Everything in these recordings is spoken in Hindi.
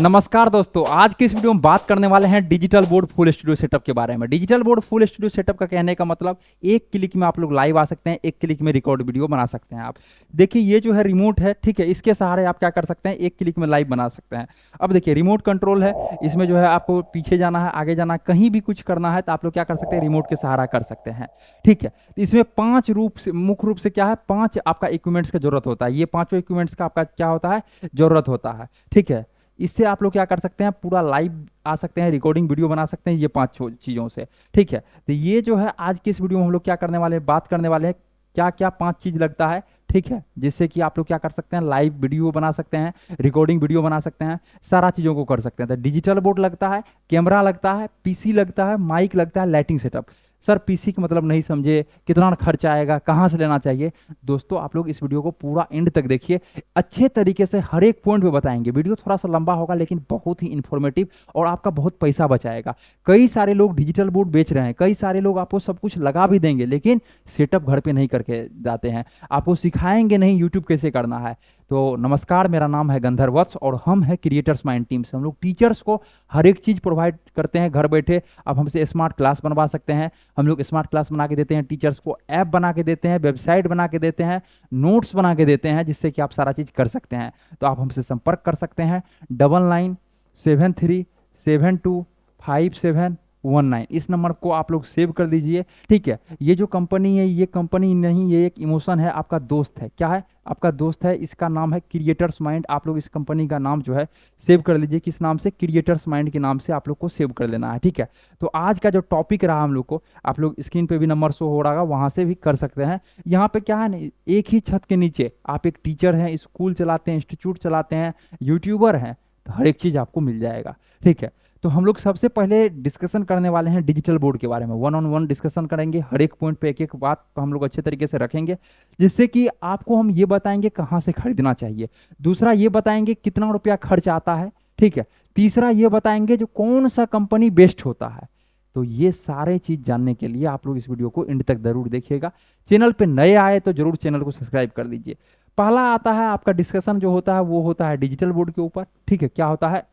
नमस्कार दोस्तों, आज की इस वीडियो में बात करने वाले हैं digital board full studio setup के बारे में। Digital board full studio setup का कहने का मतलब एक क्लिक में आप लोग लाइव आ सकते हैं, एक क्लिक में रिकॉर्ड वीडियो बना सकते हैं। आप देखिए ये जो है रिमोट है, ठीक है, इसके सहारे आप क्या कर सकते हैं, एक क्लिक में लाइव बना सकते हैं। अब देखिए रिमोट कंट्रोल है, इसमें जो है आपको पीछे जाना है, आगे जाना है, कहीं भी कुछ करना है तो आप लोग क्या कर सकते हैं, रिमोट के सहारा कर सकते हैं। ठीक है, तो इसमें पांच रूप से, मुख्य रूप से क्या है, पांच आपका इक्विपमेंट्स का जरूरत होता है। ये पांचों इक्विपमेंट्स का आपका क्या होता है, जरूरत होता है। ठीक है, इससे आप लोग क्या कर सकते हैं, पूरा लाइव आ सकते हैं, रिकॉर्डिंग वीडियो बना सकते हैं, ये पांच चीज़ों से। ठीक है, तो ये जो है आज की इस वीडियो में हम लोग क्या करने वाले हैं, बात करने वाले हैं क्या क्या पांच चीज़ लगता है। ठीक है, जिससे कि आप लोग क्या कर सकते हैं, लाइव वीडियो बना सकते हैं, रिकॉर्डिंग वीडियो बना सकते हैं, सारा चीज़ों को कर सकते हैं। तो डिजिटल बोर्ड लगता है, कैमरा लगता है, पीसी लगता है, माइक लगता है, लाइटिंग सेटअप। सर पीसी का मतलब नहीं समझे, कितना खर्च आएगा, कहाँ से लेना चाहिए। दोस्तों आप लोग इस वीडियो को पूरा एंड तक देखिए, अच्छे तरीके से हर एक पॉइंट पे बताएंगे। वीडियो थोड़ा सा लंबा होगा लेकिन बहुत ही इन्फॉर्मेटिव और आपका बहुत पैसा बचाएगा। कई सारे लोग डिजिटल बोर्ड बेच रहे हैं, कई सारे लोग आपको सब कुछ लगा भी देंगे लेकिन सेटअप घर पे नहीं करके जाते हैं, आपको सिखाएंगे नहीं यूट्यूब कैसे करना है। तो नमस्कार, मेरा नाम है गंधर्व वत्स और हम हैं क्रिएटर्स माइंड टीम से। हम लोग टीचर्स को हर एक चीज़ प्रोवाइड करते हैं घर बैठे। आप हमसे स्मार्ट क्लास बनवा सकते हैं, हम लोग स्मार्ट क्लास बना के देते हैं, टीचर्स को ऐप बना के देते हैं, वेबसाइट बना के देते हैं, नोट्स बना के देते हैं, जिससे कि आप सारा चीज़ कर सकते हैं। तो आप हमसे संपर्क कर सकते हैं 9973725719। इस नंबर को आप लोग सेव कर लीजिए। ठीक है, ये जो कंपनी है, ये कंपनी नहीं, ये एक इमोशन है, आपका दोस्त है। क्या है, आपका दोस्त है, इसका नाम है क्रिएटर्स माइंड। आप लोग इस कंपनी का नाम जो है सेव कर लीजिए। किस नाम से, क्रिएटर्स माइंड के नाम से आप लोग को सेव कर लेना है। ठीक है, तो आज का जो टॉपिक रहा हम लोग को, आप लोग स्क्रीन पे भी नंबर शो हो रहा है, वहाँ से भी कर सकते हैं। यहाँ पे क्या है ना, एक ही छत के नीचे आप एक टीचर हैं, स्कूल चलाते हैं, इंस्टीट्यूट चलाते हैं, यूट्यूबर हैं, तो हर एक चीज़ आपको मिल जाएगा। ठीक है, तो हम लोग सबसे पहले डिस्कशन करने वाले हैं डिजिटल बोर्ड के बारे में। वन ऑन वन डिस्कशन करेंगे, हर एक पॉइंट पे एक एक बात हम लोग अच्छे तरीके से रखेंगे, जिससे कि आपको हम ये बताएंगे कहाँ से खरीदना चाहिए। दूसरा ये बताएंगे कितना रुपया खर्च आता है। ठीक है, तीसरा ये बताएंगे जो कौन सा कंपनी बेस्ट होता है। तो ये सारे चीज़ जानने के लिए आप लोग इस वीडियो को एंड तक जरूर देखिएगा। चैनल पे नए आए तो जरूर चैनल को सब्सक्राइब कर लीजिए। पहला आता है आपका डिस्कशन जो होता है वो होता है डिजिटल बोर्ड के ऊपर। ठीक है, क्या होता है,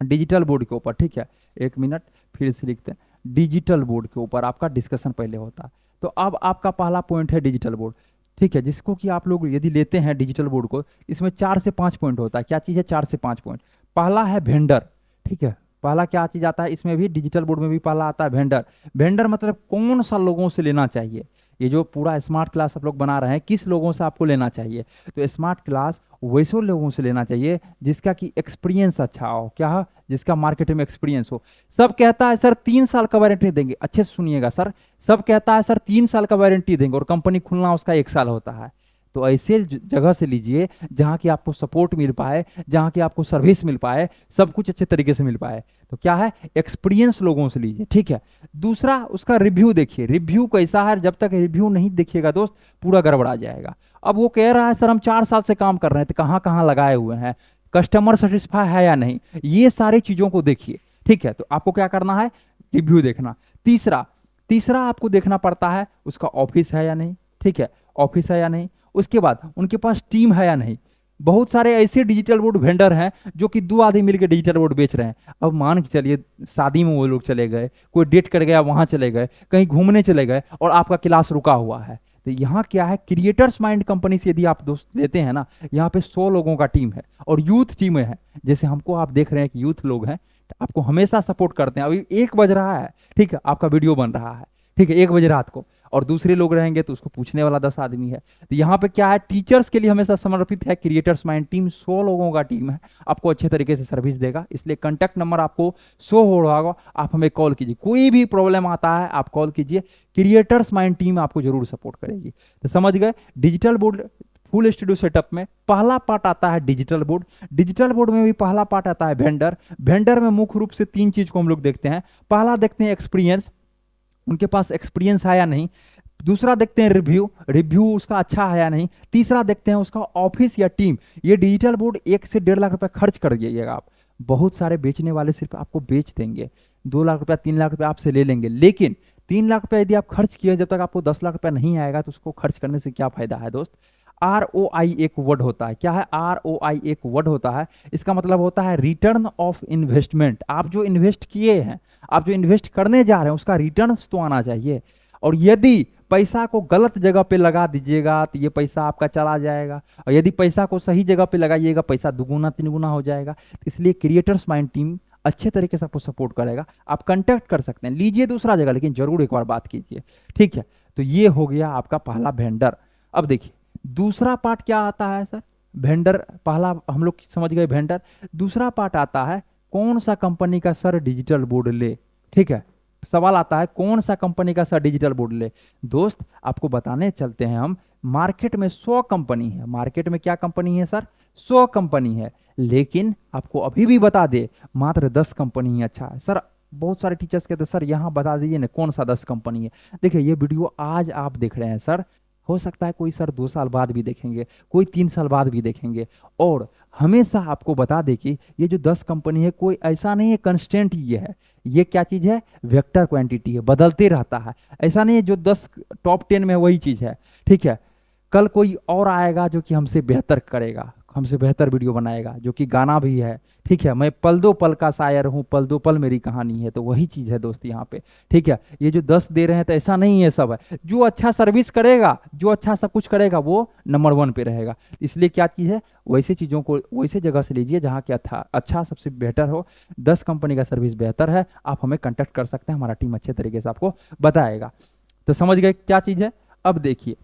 डिजिटल बोर्ड के ऊपर। ठीक है, एक मिनट फिर से लिखते हैं, डिजिटल बोर्ड के ऊपर आपका डिस्कशन पहले होता है। तो अब आपका पहला पॉइंट है डिजिटल बोर्ड। ठीक है, जिसको कि आप लोग यदि लेते हैं डिजिटल बोर्ड को, इसमें 4 से 5 पॉइंट होता है। क्या चीज़ है, 4 से 5 पॉइंट। पहला है वेंडर। ठीक है, पहला क्या चीज़ आता है, इसमें भी डिजिटल बोर्ड में भी पहला आता है वेंडर। वेंडर मतलब कौन सा लोगों से लेना चाहिए। ये जो पूरा स्मार्ट क्लास आप लोग बना रहे हैं, किस लोगों से आपको लेना चाहिए, तो स्मार्ट क्लास वैसे लोगों से लेना चाहिए जिसका कि एक्सपीरियंस अच्छा हो। क्या है, जिसका मार्केट में एक्सपीरियंस हो। सब कहता है सर 3 साल का वारंटी देंगे, अच्छे से सुनिएगा सर, सब कहता है सर 3 साल का वारंटी देंगे और कंपनी खुलना उसका 1 साल होता है। तो ऐसे जगह से लीजिए जहाँ की आपको सपोर्ट मिल पाए, जहाँ की आपको सर्विस मिल पाए, सब कुछ अच्छे तरीके से मिल पाए। तो क्या है, एक्सपीरियंस लोगों से लीजिए। ठीक है, दूसरा उसका रिव्यू देखिए, रिव्यू कैसा है। जब तक रिव्यू नहीं देखिएगा दोस्त, पूरा गड़बड़ा जाएगा। अब वो कह रहा है सर हम 4 साल से काम कर रहे हैं, तो कहाँ कहाँ लगाए हुए हैं, कस्टमर सेटिस्फाई है या नहीं, ये सारी चीज़ों को देखिए। ठीक है, तो आपको क्या करना है, रिव्यू देखना। तीसरा तीसरा आपको देखना पड़ता है उसका ऑफिस है या नहीं। ठीक है, ऑफिस है या नहीं। उसके बाद उनके पास टीम है या नहीं। बहुत सारे ऐसे डिजिटल बोर्ड वेंडर हैं जो कि 2 आदमी मिलकर डिजिटल बोर्ड बेच रहे हैं। अब मान के चलिए शादी में वो लोग चले गए, कोई डेट कर गया वहां चले गए, कहीं घूमने चले गए और आपका क्लास रुका हुआ है। तो यहाँ क्या है, क्रिएटर्स माइंड कंपनी से यदि आप दोस्त लेते हैं ना, यहाँ पे 100 लोगों का टीम है और यूथ टीमें हैं। जैसे हमको आप देख रहे हैं कि यूथ लोग हैं, आपको हमेशा सपोर्ट करते हैं। अभी 1 बज रहा है, ठीक है, आपका वीडियो बन रहा है, ठीक है, 1 बजे रात को, और दूसरे लोग रहेंगे तो उसको पूछने वाला 10 आदमी है। तो यहाँ पे क्या है, टीचर्स के लिए हमेशा समर्पित है क्रिएटर्स माइंड टीम। 100 लोगों का टीम है, आपको अच्छे तरीके से सर्विस देगा। इसलिए कांटेक्ट नंबर आपको शो हो रहा होगा, आप हमें कॉल कीजिए। कोई भी प्रॉब्लम आता है आप कॉल कीजिए, क्रिएटर्स माइंड टीम आपको जरूर सपोर्ट करेगी। तो समझ गए, digital board full studio setup में पहला पार्ट आता है डिजिटल बोर्ड। डिजिटल बोर्ड में भी पहला पार्ट आता है वेंडर। वेंडर में मुख्य रूप से 3 चीज को हम लोग देखते हैं। पहला देखते हैं एक्सपीरियंस, उनके पास एक्सपीरियंस है या नहीं। दूसरा देखते हैं रिव्यू, रिव्यू उसका अच्छा है या नहीं। तीसरा देखते हैं उसका ऑफिस या टीम। ये डिजिटल बोर्ड 1 से 1.5 लाख रुपए खर्च कर जाइएगा आप। बहुत सारे बेचने वाले सिर्फ आपको बेच देंगे, 2 लाख रुपया 3 लाख रुपया आपसे ले लेंगे, लेकिन 3 लाख रुपया यदि आप खर्च किए, जब तक आपको 10 लाख रुपया नहीं आएगा तो उसको खर्च करने से क्या फायदा है दोस्त। ROI एक वर्ड होता है, क्या है? ROI एक वर्ड होता है, इसका मतलब होता है रिटर्न ऑफ इन्वेस्टमेंट। आप जो इन्वेस्ट किए हैं, आप जो इन्वेस्ट करने जा रहे हैं, उसका रिटर्न तो आना चाहिए। और यदि पैसा को गलत जगह पे लगा दीजिएगा तो ये पैसा आपका चला जाएगा, और यदि पैसा को सही जगह पे लगाइएगा पैसा दुगुना तिगुना हो जाएगा। इसलिए क्रिएटर्स माइंड टीम अच्छे तरीके से आपको सपोर्ट करेगा। आप कांटेक्ट कर सकते हैं, लीजिए दूसरा जगह, लेकिन जरूर एक बार बात कीजिए, ठीक है? तो ये हो गया आपका पहला वेंडर। अब देखिए दूसरा पार्ट क्या आता है सर? वेंडर पहला हम लोग समझ गए वेंडर। दूसरा पार्ट आता है कौन सा कंपनी का सर डिजिटल बोर्ड ले, ठीक है? सवाल आता है कौन सा कंपनी का सर डिजिटल बोर्ड ले। दोस्त आपको बताने चलते हैं हम, मार्केट में 100 कंपनी है। मार्केट में क्या कंपनी है सर? 100 कंपनी है, लेकिन आपको अभी भी बता दे मात्र 10 कंपनी ही अच्छा है। सर बहुत सारे टीचर्स कहते हैं सर यहाँ बता दीजिए ना कौन सा 10 कंपनी है। देखिए ये वीडियो आज आप देख रहे हैं सर, हो सकता है कोई सर 2 साल बाद भी देखेंगे, कोई 3 साल बाद भी देखेंगे। और हमेशा आपको बता दे कि ये जो 10 कंपनी है कोई ऐसा नहीं है कंस्टेंट ये है, ये क्या चीज है? वेक्टर क्वांटिटी है, बदलते रहता है। ऐसा नहीं है जो 10 टॉप 10 में वही चीज है, ठीक है? कल कोई और आएगा जो कि हमसे बेहतर करेगा, हमसे बेहतर वीडियो बनाएगा, जो कि गाना भी है, ठीक है? मैं पल दो पल का शायर हूँ, पल दो पल मेरी कहानी है। तो वही चीज है दोस्त यहाँ पे, ठीक है? ये जो 10 दे रहे हैं तो ऐसा नहीं है सब है। जो अच्छा सर्विस करेगा, जो अच्छा सब कुछ करेगा वो नंबर 1 पे रहेगा। इसलिए क्या चीज है, वैसे चीजों को वैसे जगह से लीजिए जहाँ क्या था अच्छा सबसे बेहतर हो। 10 कंपनी का सर्विस बेहतर है, आप हमें कंटेक्ट कर सकते हैं, हमारा टीम अच्छे तरीके से आपको बताएगा। तो समझ गए क्या चीज है? अब देखिए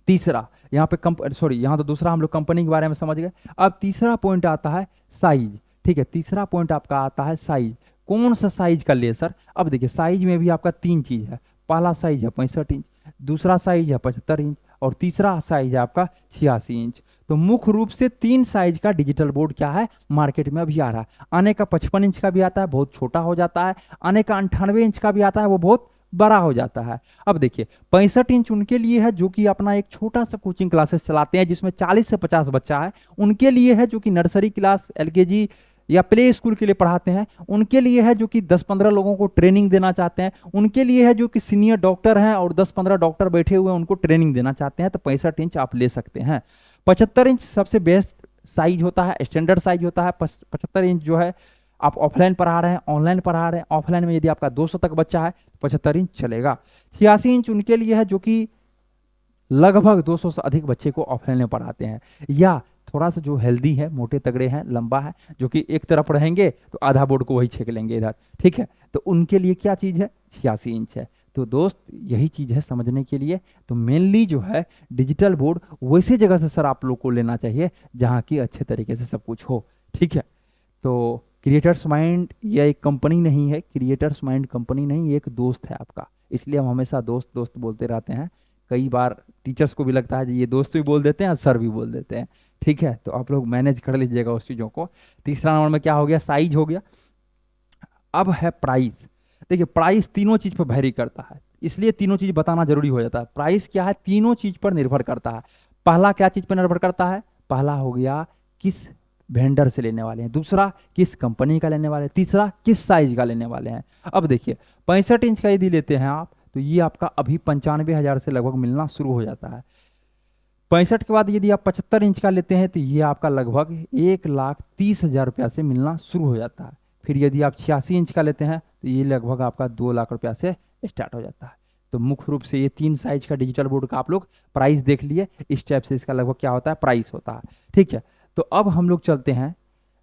तीसरा, यहाँ पे सॉरी यहाँ तो दूसरा हम लोग कंपनी के बारे में समझ गए। अब तीसरा पॉइंट आता है साइज, ठीक है? तीसरा पॉइंट आपका आता है साइज। कौन सा साइज का ले सर? अब देखिए साइज में भी आपका 3 चीज है। पहला साइज है 65 इंच, दूसरा साइज है 75 इंच, और तीसरा साइज है आपका 86 इंच। तो मुख्य रूप से 3 साइज का डिजिटल बोर्ड क्या है मार्केट में अभी आ रहा है। आने का 55 इंच का भी आता है, बहुत छोटा हो जाता है। आने का 98 इंच का भी आता है, वो बहुत बड़ा हो जाता है। अब देखिए 65 इंच उनके लिए है जो कि अपना एक छोटा सा कोचिंग क्लासेस चलाते हैं जिसमें 40 से 50 बच्चा है। उनके लिए है जो कि नर्सरी क्लास, LKG या प्ले स्कूल के लिए पढ़ाते हैं। उनके लिए है जो कि 10-15 लोगों को ट्रेनिंग देना चाहते हैं। उनके लिए है जो कि सीनियर डॉक्टर हैं और 10-15 डॉक्टर बैठे हुए हैं, उनको ट्रेनिंग देना चाहते हैं। तो 65 इंच आप ले सकते हैं। 75 इंच सबसे बेस्ट साइज होता है, स्टैंडर्ड साइज होता है। 75 इंच जो है आप ऑफलाइन पढ़ा रहे हैं, ऑनलाइन पढ़ा रहे हैं, ऑफलाइन में यदि आपका 200 तक बच्चा है तो 75 इंच चलेगा। 86 इंच उनके लिए है जो कि लगभग 200 से अधिक बच्चे को ऑफलाइन में पढ़ाते हैं, या थोड़ा सा जो हेल्दी है, मोटे तगड़े हैं, लंबा है, जो कि एक तरफ रहेंगे तो आधा बोर्ड को वही छेक लेंगे इधर, ठीक है? तो उनके लिए क्या चीज है? 86 इंच है। तो दोस्त यही चीज है समझने के लिए। तो मेनली जो है डिजिटल बोर्ड वैसे जगह से सर आप लोग को लेना चाहिए जहाँ की अच्छे तरीके से सब कुछ हो, ठीक है? तो क्रिएटर्स माइंड यह एक कंपनी नहीं है, क्रिएटर्स माइंड कंपनी नहीं, ये एक दोस्त है आपका। इसलिए हम हमेशा दोस्त दोस्त बोलते रहते हैं। कई बार टीचर्स को भी लगता है ये दोस्त भी बोल देते हैं, सर भी बोल देते हैं, ठीक है? तो आप लोग मैनेज कर लीजिएगा उस चीज़ों को। तीसरा नंबर में क्या हो गया? साइज हो गया। अब है प्राइस। देखिए प्राइस तीनों चीज पर वेरी करता है, इसलिए तीनों चीज बताना जरूरी हो जाता है। प्राइस क्या है? तीनों चीज पर निर्भर करता है। पहला क्या चीज पर निर्भर करता है? पहला हो गया किस वेंडर से लेने वाले हैं, दूसरा किस कंपनी का लेने वाले हैं, तीसरा किस साइज का लेने वाले हैं। अब देखिए 65 इंच का यदि लेते हैं आप तो ये आपका अभी 95,000 से लगभग मिलना शुरू हो जाता है। 65 के बाद यदि आप 75 इंच का लेते हैं तो ये आपका लगभग 1,30,000 रुपया से मिलना शुरू हो जाता है। फिर यदि आप 86 इंच का लेते हैं तो ये लगभग आपका 2 लाख रुपया से स्टार्ट हो जाता है। तो मुख्य रूप से ये 3 साइज का डिजिटल बोर्ड का आप लोग प्राइस देख लिए। इस टाइप से इसका लगभग क्या होता है? प्राइस होता है, ठीक है? तो अब हम लोग चलते हैं,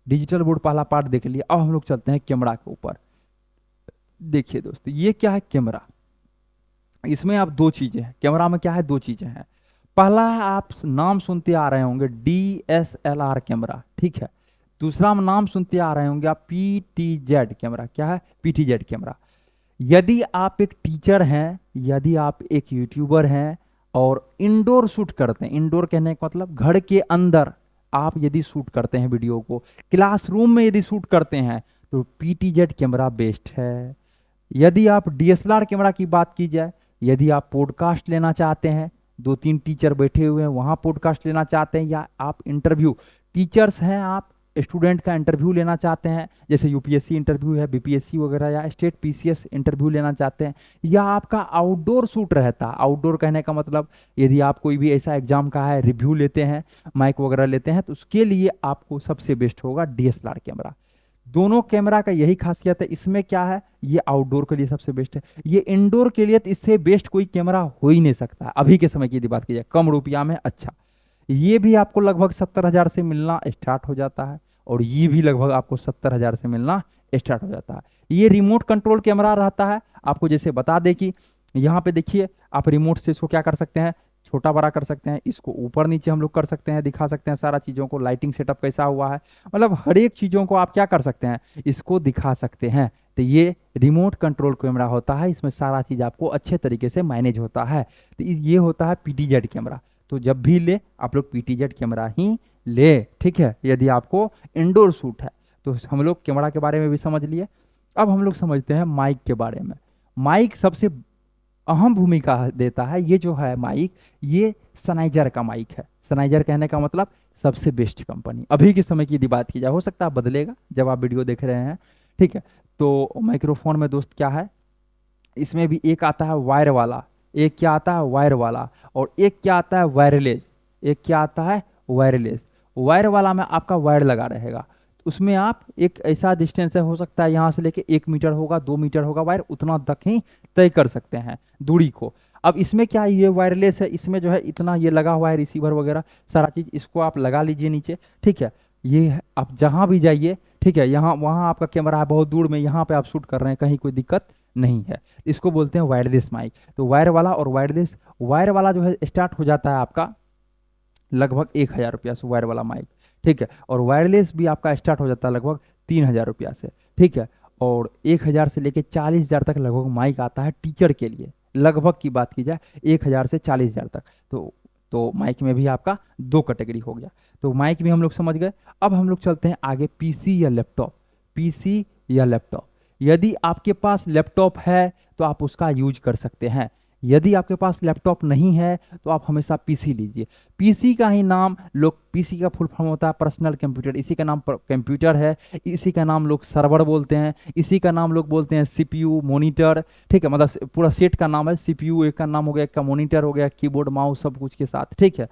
डिजिटल बोर्ड पहला पार्ट देख लिए, अब हम लोग चलते हैं कैमरा के ऊपर। देखिए दोस्तों ये क्या है? कैमरा। इसमें आप 2 चीजें हैं, कैमरा में क्या है? 2 चीजें हैं। पहला है आप नाम सुनते आ रहे होंगे DSLR कैमरा, ठीक है? दूसरा नाम सुनते आ रहे होंगे आप PTZ कैमरा। क्या है? PTZ camera. यदि आप एक टीचर हैं, यदि आप एक यूट्यूबर हैं और इंडोर शूट करते हैं, इंडोर कहने का मतलब घर के अंदर आप यदि शूट करते हैं वीडियो को, क्लासरूम में यदि शूट करते हैं तो PTZ कैमरा बेस्ट है। यदि आप DSLR कैमरा की बात की जाए, यदि आप पॉडकास्ट लेना चाहते हैं, 2-3 टीचर बैठे हुए हैं वहां पॉडकास्ट लेना चाहते हैं, या आप इंटरव्यू टीचर्स हैं, आप स्टूडेंट का इंटरव्यू लेना चाहते हैं, जैसे यूपीएससी इंटरव्यू है, बीपीएससी वगैरह, या स्टेट पीसीएस इंटरव्यू लेना चाहते हैं, या आपका आउटडोर शूट रहता है। आउटडोर कहने का मतलब यदि आप कोई भी ऐसा एग्जाम का है रिव्यू लेते हैं, माइक वगैरह लेते हैं, तो उसके लिए आपको सबसे बेस्ट होगा डीएसएलआर कैमरा। दोनों कैमरा का यही खासियत है। इसमें क्या है, ये आउटडोर के लिए सबसे बेस्ट है, ये इंडोर के लिए तो इससे बेस्ट कोई कैमरा हो ही नहीं सकता अभी के समय की यदि बात की जाए, कम रुपया में अच्छा। ये भी आपको लगभग 70,000 से मिलना स्टार्ट हो जाता है, और ये भी लगभग आपको 70,000 से मिलना स्टार्ट हो जाता है। ये रिमोट कंट्रोल कैमरा रहता है। आपको जैसे बता दें कि यहाँ पे देखिए, आप रिमोट से इसको क्या कर सकते हैं, छोटा बड़ा कर सकते हैं, इसको ऊपर नीचे हम लोग कर सकते हैं, दिखा सकते हैं सारा चीज़ों को, लाइटिंग सेटअप कैसा हुआ है, मतलब हर एक चीज़ों को आप क्या कर सकते हैं, इसको दिखा सकते हैं। तो ये रिमोट कंट्रोल कैमरा होता है, इसमें सारा चीज़ आपको अच्छे तरीके से मैनेज होता है। तो ये होता है पीटीजेड कैमरा। तो जब भी ले आप लोग पीटीजेड कैमरा ही ले, ठीक है, यदि आपको इंडोर शूट है। तो हम लोग कैमरा के बारे में भी समझ लिए। अब हम लोग समझते हैं माइक के बारे में। माइक सबसे अहम भूमिका देता है। ये जो है माइक, ये सनाइजर का माइक है। सनाइजर कहने का मतलब सबसे बेस्ट कंपनी। अभी के समय की यदि बात की जाए, हो सकता है बदलेगा जब आप वीडियो देख रहे हैं, ठीक है। तो माइक्रोफोन में दोस्त क्या है, इसमें भी एक आता है वायर वाला, एक क्या आता है वायर वाला, और एक क्या आता है वायरलेस। एक क्या आता है वायरलेस। वायर वाला में आपका वायर लगा रहेगा, उसमें आप एक ऐसा डिस्टेंस है, हो सकता है यहाँ से लेके 1 मीटर होगा, 2 मीटर होगा वायर, उतना तक ही तय कर सकते हैं दूरी को। अब इसमें क्या है, ये वायरलेस है, इसमें जो है इतना ये लगा हुआ है रिसीवर वगैरह सारा चीज़, इसको आप लगा लीजिए नीचे, ठीक है। ये है, आप जहाँ भी जाइए, ठीक है, यहाँ वहाँ आपका कैमरा है बहुत दूर में, यहाँ पे आप शूट कर रहे हैं, कहीं कोई दिक्कत नहीं है। इसको बोलते हैं वायरलेस माइक। तो वायर वाला और वायरलेस, वायर वाला जो है स्टार्ट हो जाता है आपका लगभग 1,000 रुपया से, वायर वाला माइक, ठीक है। और वायरलेस भी आपका स्टार्ट हो जाता है लगभग 3,000 रुपया से, ठीक है। और 1,000 से लेके 40,000 तक लगभग माइक आता है टीचर के लिए, लगभग की बात की जाए 1,000 से 40,000 तक। तो माइक में भी आपका 2 कैटेगरी हो गया। तो माइक भी हम लोग समझ गए। अब हम लोग चलते हैं आगे, पीसी या लैपटॉप। पीसी या लैपटॉप, यदि आपके पास लैपटॉप है तो आप उसका यूज कर सकते हैं। यदि आपके पास लैपटॉप नहीं है तो आप हमेशा पीसी लीजिए। पीसी का ही नाम लोग, पीसी का फुल फॉर्म होता है पर्सनल कंप्यूटर, इसी का नाम कंप्यूटर है, इसी का नाम लोग सर्वर बोलते हैं, इसी का नाम लोग बोलते हैं सीपीयू, मॉनिटर, ठीक है। मतलब पूरा सेट का नाम है सीपीयू, एक का नाम हो गया, एक का मॉनिटर हो गया, कीबोर्ड माउस सब कुछ के साथ, ठीक है।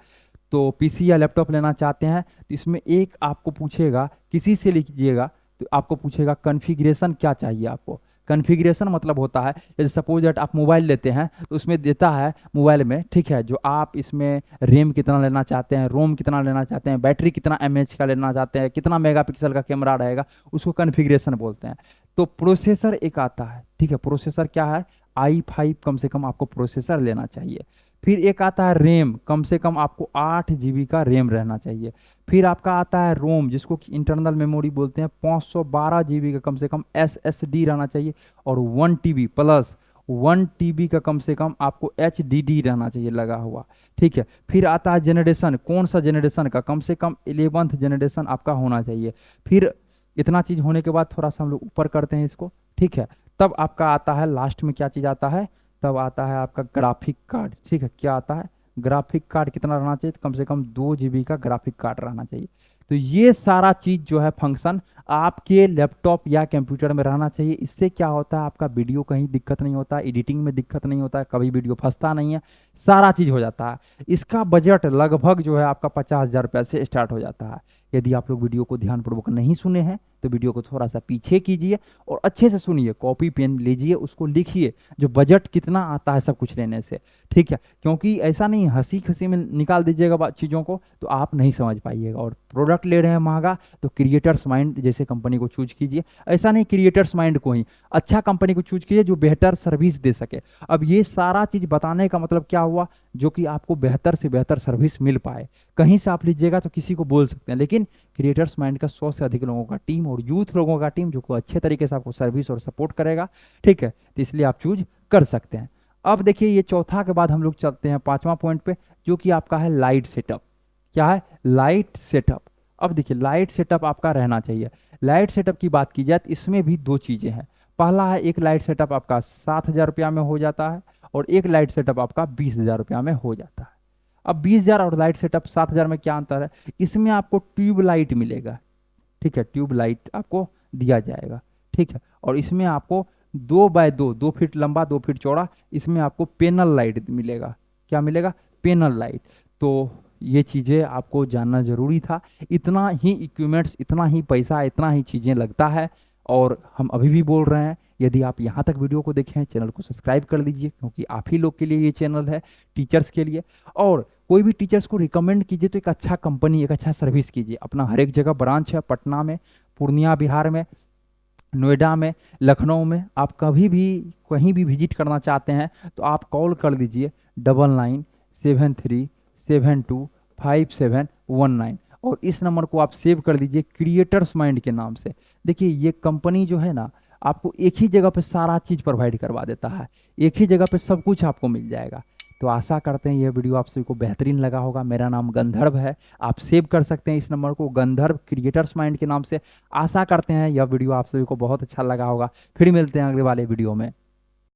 तो पीसी या लैपटॉप लेना चाहते हैं तो इसमें एक आपको पूछेगा, किसी से लीजिएगा तो आपको पूछेगा कॉन्फ़िगरेशन क्या चाहिए आपको। कॉन्फ़िगरेशन मतलब होता है, जैसे सपोज दैट आप मोबाइल लेते हैं तो उसमें देता है मोबाइल में, ठीक है, जो आप इसमें रैम कितना लेना चाहते हैं, रोम कितना लेना चाहते हैं, बैटरी कितना एमएच का लेना चाहते हैं, कितना मेगापिक्सल का कैमरा रहेगा, उसको कॉन्फ़िगरेशन बोलते हैं। तो प्रोसेसर एक आता है, ठीक है। प्रोसेसर क्या है, i5 कम से कम आपको प्रोसेसर लेना चाहिए। फिर एक आता है रैम, कम से कम आपको 8 GB का रैम रहना चाहिए। फिर आपका आता है रोम, जिसको कि इंटरनल मेमोरी बोलते हैं, 512 GB का कम से कम SSD रहना चाहिए। और 1 TB प्लस 1 TB का कम से कम आपको HDD रहना चाहिए लगा हुआ, ठीक है। फिर आता है जनरेशन, कौन सा जनरेशन का, कम से कम 11th जनरेशन आपका होना चाहिए। फिर इतना चीज़ होने के बाद थोड़ा सा हम लोग ऊपर करते हैं इसको, ठीक है। तब आपका आता है लास्ट में क्या चीज़ आता है, तब आता है आपका ग्राफिक कार्ड, ठीक है। क्या आता है, ग्राफिक कार्ड कितना रहना चाहिए, तो कम से कम 2 GB का ग्राफिक कार्ड रहना चाहिए। तो ये सारा चीज़ जो है फंक्शन आपके लैपटॉप या कंप्यूटर में रहना चाहिए। इससे क्या होता है, आपका वीडियो कहीं दिक्कत नहीं होता, एडिटिंग में दिक्कत नहीं होता है, कभी वीडियो फंसता नहीं है, सारा चीज़ हो जाता है। इसका बजट लगभग जो है आपका 50,000 रुपये से स्टार्ट हो जाता है। यदि आप लोग वीडियो को ध्यानपूर्वक नहीं सुने हैं तो वीडियो को थोड़ा सा पीछे कीजिए और अच्छे से सुनिए, कॉपी पेन लीजिए, उसको लिखिए जो बजट कितना आता है सब कुछ लेने से, ठीक है। क्योंकि ऐसा नहीं हंसी खसी में निकाल दीजिएगा चीज़ों को तो आप नहीं समझ पाइएगा। और प्रोडक्ट ले रहे हैं महंगा तो क्रिएटर्स माइंड जैसे कंपनी को चूज कीजिए। ऐसा नहीं क्रिएटर्स माइंड को ही, अच्छा कंपनी को चूज कीजिए जो बेहतर सर्विस दे सके। अब ये सारा चीज़ बताने का मतलब क्या हुआ, जो कि आपको बेहतर से बेहतर सर्विस मिल पाए। कहीं से आप लीजिएगा तो किसी को बोल सकते हैं, लेकिन क्रिएटर्स माइंड का 100 से अधिक लोगों का टीम और यूथ लोगों का टीम जो को अच्छे तरीके से आपको सर्विस और सपोर्ट करेगा, ठीक है। तो इसलिए आप चूज कर सकते हैं। अब देखिए ये चौथा के बाद हम लोग चलते हैं 5वां पॉइंट पे, जो कि आपका है लाइट सेटअप। क्या है, लाइट सेटअप। अब देखिए लाइट सेटअप आपका रहना चाहिए। लाइट सेटअप की बात की जाए तो इसमें भी 2 चीज़ें हैं। पहला है, एक लाइट सेटअप आपका 7,000 रुपया में हो जाता है और एक लाइट सेटअप आपका 20,000 रुपया में हो जाता है। अब 20,000 और लाइट सेटअप 7,000 में क्या अंतर है, इसमें आपको ट्यूब लाइट मिलेगा। ठीक है, ट्यूब लाइट आपको दिया जाएगा। ठीक है, और इसमें आपको 2x2, 2 फीट लंबा 2 फीट चौड़ा, इसमें आपको पैनल लाइट मिलेगा। क्या मिलेगा? Panel light. तो ये चीज़ें आपको जानना ज़रूरी था। इतना ही इक्विपमेंट्स, इतना ही पैसा, इतना ही चीज़ें लगता है। और हम अभी भी बोल रहे हैं, यदि आप यहाँ तक वीडियो को देखें, चैनल को सब्सक्राइब कर लीजिए, क्योंकि आप ही लोग के लिए ये चैनल है, टीचर्स के लिए। और कोई भी टीचर्स को रिकमेंड कीजिए तो एक अच्छा कंपनी, एक अच्छा सर्विस कीजिए। अपना हर एक जगह ब्रांच है, पटना में, पूर्णिया बिहार में, नोएडा में, लखनऊ में। आप कभी भी कहीं भी विजिट करना चाहते हैं तो आप कॉल कर दीजिए 9973725719, और इस नंबर को आप सेव कर दीजिए क्रिएटर्स माइंड के नाम से। देखिए ये कंपनी जो है ना, आपको एक ही जगह पे सारा चीज़ प्रोवाइड करवा देता है, एक ही जगह पे सब कुछ आपको मिल जाएगा। तो आशा करते हैं यह वीडियो आप सभी को बेहतरीन लगा होगा। मेरा नाम गंधर्व है, आप सेव कर सकते हैं इस नंबर को, गंधर्व क्रिएटर्स माइंड के नाम से। आशा करते हैं यह वीडियो आप सभी को बहुत अच्छा लगा होगा। फिर मिलते हैं अगले वाले वीडियो में।